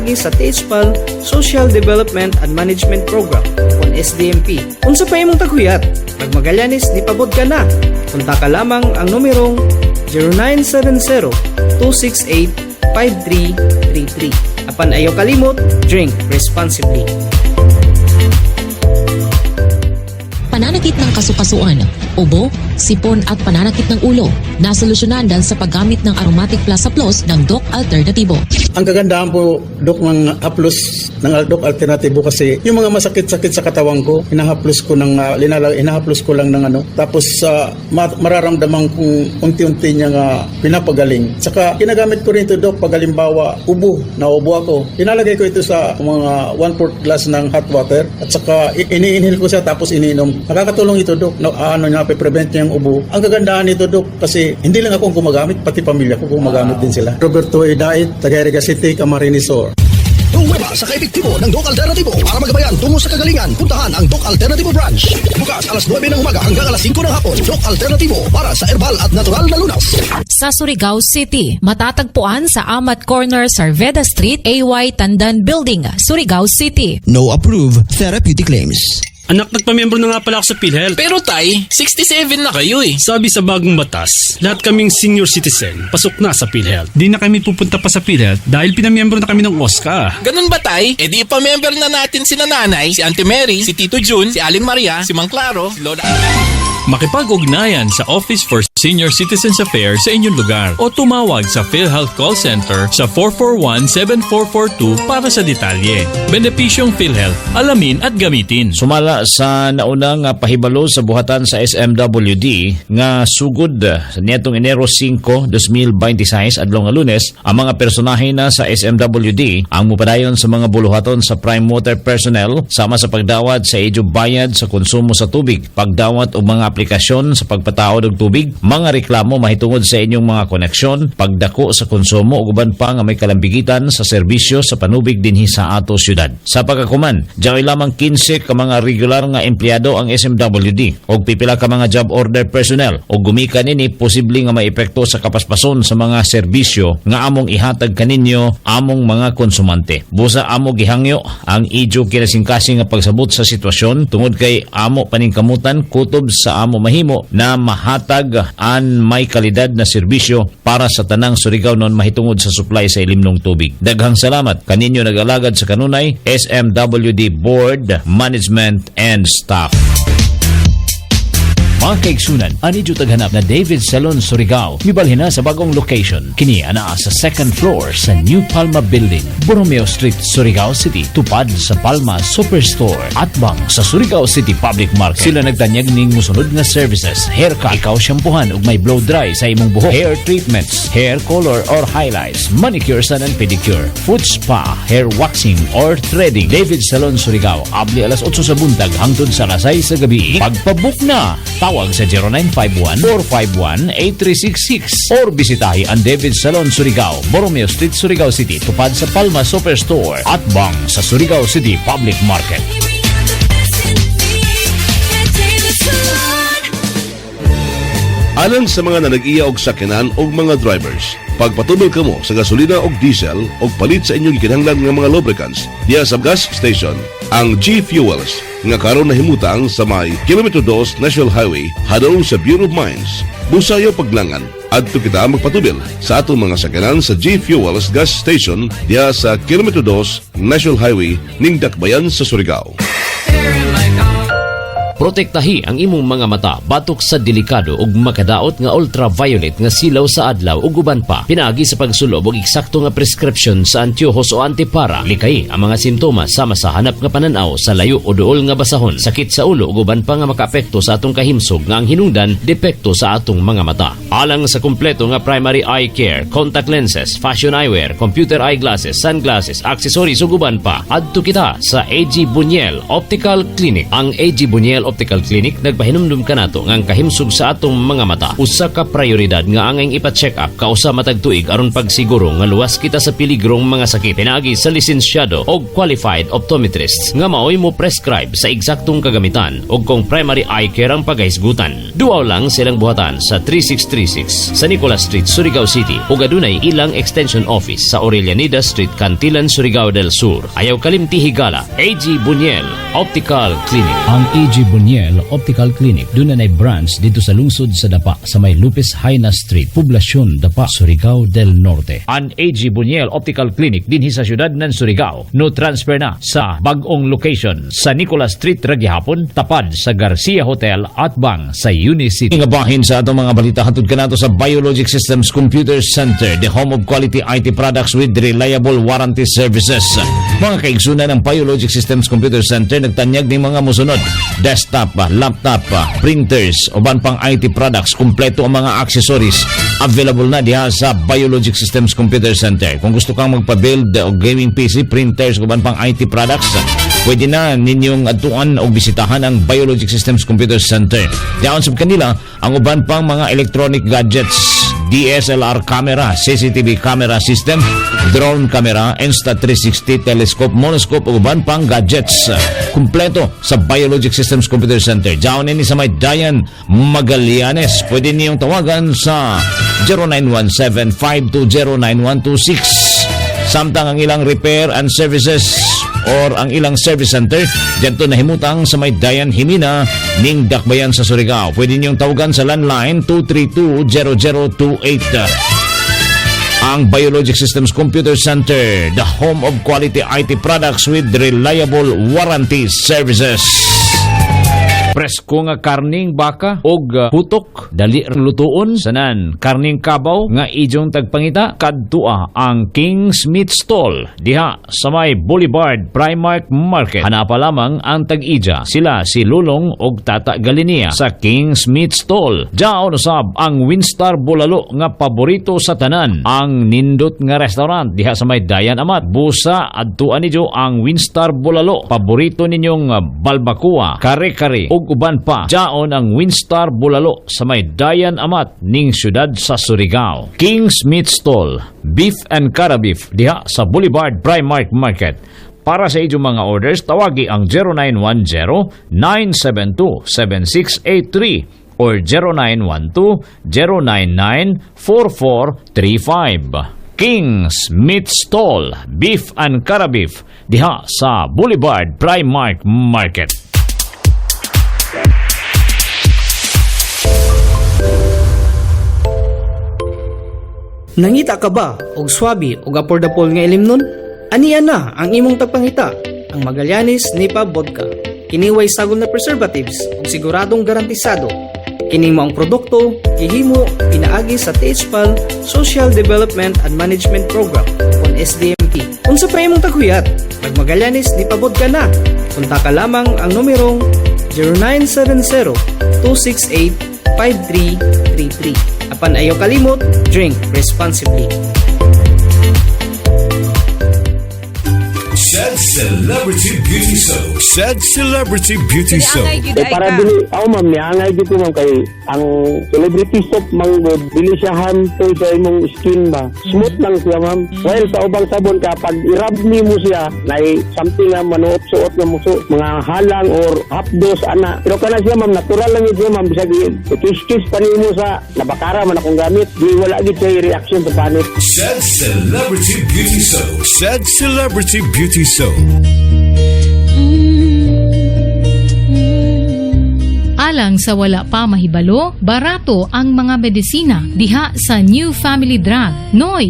pinaagi sa THPAL Social Development and Management Program o SDMP. Unsa pa imong taghuyat? Magmagallanes ni pabot ka na. Punta ka lamang ang numerong 0970-268-5333. Apan ayaw kalimot, drink responsibly. Pananakit ng kasukasuan, ubo, sipon at pananakit ng ulo. Nasolusyonan dahil sa paggamit ng Aromatic Plus Plus ng Doc Alternatibo. Ang kagandahan po, Doc, ng haplos ng Doc Alternatibo kasi yung mga masakit-sakit sa katawan ko, hinahaplos ko lang ng ano. Tapos mararamdaman kong unti-unti niyang pinapagaling. Saka ginagamit ko rin ito, Doc, pag halimbawa ubo ako. Pinalagay ko ito sa mga 1/4 glass ng hot water at saka ini-inhale ko siya tapos iniinom. Nakakatulong ito, Doc, na prevent niya yung ubo. Ang kagandahan nito, Doc, kasi hindi lang ako gumagamit, pati pamilya ko gumagamit din sila. Roberto Edait, Tagayariga City, Camarines Sur. Pruweba sa kaepektibo ng Doc Alternatibo para magabayan tungo sa kagalingan. Puntahan ang Doc Alternatibo branch. Bukas alas 9 ng umaga hanggang alas 5 ng hapon. Doc Alternatibo para sa herbal at natural na lunas. Sa Surigao City, matatagpuan sa Amat Corner, Sarveda Street, AY Tandan Building, Surigao City. No approved therapeutic claims. Anak, nagpamiyembro na nga pala ako sa PhilHealth. Pero tay, 67 na kayo eh. Sabi sa bagong batas, lahat kaming senior citizen, pasok na sa PhilHealth. Di na kami pupunta pa sa PhilHealth dahil pinamiyembro na kami ng OSCA. Ganun ba tay? E di ipamember na natin si nanay, si Auntie Mary, si Tito Jun, si Aling Maria, si Mang Claro, si Lola... Makipag-ugnayan sa Office for Senior Citizens Affairs sa inyong lugar o tumawag sa PhilHealth Call Center sa 441-7442 para sa detalye. Benepisyong PhilHealth, alamin at gamitin. Sumala sa naunang pahibalo sa buhatan sa SMWD nga sugod sa nitong Enero 5, 2026 adlaw nga Lunes, ang mga personahe na sa SMWD ang mupadayon sa mga buluhaton sa prime water personnel sama sa pagdawat sa edyo bayad sa konsumo sa tubig, pagdawat og mga aplikasyon sa pagpataod og tubig, mga reklamo mahitungod sa inyong mga koneksyon, pagdako sa konsumo ug uban pa nga may kalambigitan sa serbisyo sa panubig dinhi sa ato syudad. Sa pagkakuman, diay lamang 15 ka mga regular nga empleyado ang SMWD ug pipila ka mga job order personnel ug gumikan nini posible nga maepekto sa kapaspason sa mga serbisyo nga among ihatag kaninyo among mga konsumante. Busa amo gihangyo ang idyo kinasingkasing nga pagsabot sa sitwasyon tungod kay amo paningkamutan kutob sa amo mahimo na mahatag an may kalidad na serbisyo para sa tanang Surigao non mahitungod sa supply sa ilimnong tubig. Daghang salamat kaninyo nag-alagad sa kanunay SMWD Board, Management and Staff. Mga kaigsunan, anidyo taghanap na David Salon Surigao. Mibalhin na sa bagong location. Kini ana sa second floor sa New Palma Building, Borromeo Street, Surigao City. Tupad sa Palma Superstore. Atbang sa Surigao City Public Market. Sila nagtanyag ning musunod nga services. Haircut, ikaw shampoohan ug may blow dry sa imong buhok. Hair treatments, hair color or highlights, manicure and pedicure, foot spa, hair waxing or threading. David Salon Surigao. Abli alas 8 sa buntag hangtod sa alas 6 sa gabi. Pagpabook na, tawag sa 0951-451-8366 or bisitahi ang David Salon Surigao, Borromeo Street, Surigao City, tupad sa Palma Superstore at bang sa Surigao City Public Market. Alang sa mga nanag-iya og sakyanan og mga drivers, pagpatubol kamo sa gasolina og diesel og palit sa inyong kinahanglan nga mga lubricants diya sa gas station, ang G Fuels nga karon nahimutang sa may Kilometro 2 National Highway hadong sa Bureau of Mines. Busayo paglangan adto kita magpatubil sa atong mga sakyanan sa G Fuels gas station diya sa Kilometro 2 National Highway ning Dakbayan sa Surigao. Protektahi ang imong mga mata batok sa delikado ug makadaot nga ultraviolet nga silaw sa adlaw ug uban pa. Pinaagi sa pagsulob og eksakto nga prescription sa antiyohos o antipara. Likay ang mga simptomas sama sa hanap nga pananaw sa layo o duol nga basahon, sakit sa ulo ug uban pa nga makaapekto sa atong kahimsog nga ang hinungdan depekto sa atong mga mata. Alang sa kumpleto nga primary eye care, contact lenses, fashion eyewear, computer eyeglasses, sunglasses, accessories ug uban pa, adto kita sa AG Buñuel Optical Clinic. Ang AG Buñuel Optical Clinic nagpahinumdum kanato nga ang kahimsog sa atong mga mata usa ka prioridad nga angay ipa-check up kausa matag tuig aron pagsiguro nga luwas kita sa piligrong mga sakit pinaagi sa lisensyado o qualified optometrists nga maoy mo prescribe sa eksaktong kagamitan o kung primary eye care ang paghisgutan. Duaw lang silang buhatan sa 3636 sa Nicolas Street, Surigao City ug adunay ilang extension office sa Aurelianida Street, Cantilan, Surigao del Sur. Ayaw kalimti higala, AG Buniel Optical Clinic. Ang AG Buniel Optical Clinic doon na branch dito sa lungsod sa Dapa sa may Lupis Haina Street, Poblasyon Dapa, Surigao del Norte. Ang AG Buniel Optical Clinic dinhi sa syudad ng Surigao no transfer na sa bag-ong location sa Nicolas Street Ragihapon tapad sa Garcia Hotel at bang sa Unicity. Ingabahin sa atong mga balita hatod kanato sa Biologic Systems Computer Center, the home of quality IT products with reliable warranty services. Mga kaigsunan ng Biologic Systems Computer Center nagtanyag ng mga musunod: desktop, laptop, printers, uban pang IT products, kumpleto ang mga accessories available na diha sa Biologic Systems Computer Center. Kung gusto kang magpa-build o gaming PC, printers, uban pang IT products, pwede na ninyong atuan o bisitahan ang Biologic Systems Computer Center. Diyan sa kanila ang uban pang mga electronic gadgets, DSLR camera, CCTV camera system, drone camera, Insta360 telescope, monoscope ug uban pang gadgets. Kumpleto sa Biologic Systems Computer Center. Diyan ni sa may Dayan Magallanes. Pwede niyong tawagan sa 0917-520-9126. Samtang ang ilang repair and services or ang ilang service center dito nahimutang sa may Dayan Himina ning Dakbayan sa Surigao. Pwede niyong tawagan sa landline 232-0028. Ang Biologic Systems Computer Center, the home of quality IT products with reliable warranty services. Presko nga karning baka og putok dali lutuon sanan karning kabaw nga ijong tagpangita kadtua ang King's Meat Stall diha sa may Boulevard Primark Market. Hanapa lamang ang tag-ija sila si Lulong og Tata Galinia sa King's Meat Stall. Diaon usab ang Winstar Bulalo nga paborito sa tanan, ang nindot nga restaurant diha sa may Dayan Amat. Busa adtuan niyo ang Winstar Bulalo, paborito ninyong balbacoa, kare-kare ug uban pa. Diaon ang Winstar Bulalo sa may Dayan Amat ning syudad sa Surigao. King's Meat Stall, beef and cara beef diha sa Boulevard Primark Market. Para sa inyong mga orders, tawagi ang 0910-972-7683 or 0912-099-4435. King's Meat Stall, beef and cara beef diha sa Boulevard Primark Market. Nangita ka ba og swabe og affordable nga ilimnon? Aniya na ang imong tagpangita, ang Magallanes Nipa Vodka. Kiniway sagol na preservatives ug siguradong garantisado. Kining maong produkto gihimo pinaagi sa THPAL Social Development and Management Program o SDMP. Unsa pa imong taghuyat? Mag Magallanes Nipa Vodka na. Konta ka lamang ang numerong 0970-268-5333. Apan ayaw kalimot, drink responsibly. Sad Celebrity Beauty Soap. Sad Celebrity Beauty Soap. Para dili ako ma'am, niangay dito ma'am kay ang celebrity soap mang dili siya hampo sa imong skin ba. Smooth lang siya ma'am. While sa ubang sabon kapag i-rub mo siya, nay something na manuot-suot na muso, mga halang or hapdos ana. Pero kana siya ma'am, natural lang yun ma'am. Bisag kiss-kiss pa nimo sa nabakara man akong gamit. Di wala gid siya reaction sa panit. Sad Celebrity Beauty Soap. Sad Celebrity Beauty Soap. Alang sa wala pa mahibalo, barato ang mga medisina diha sa New Family Drug. Noy,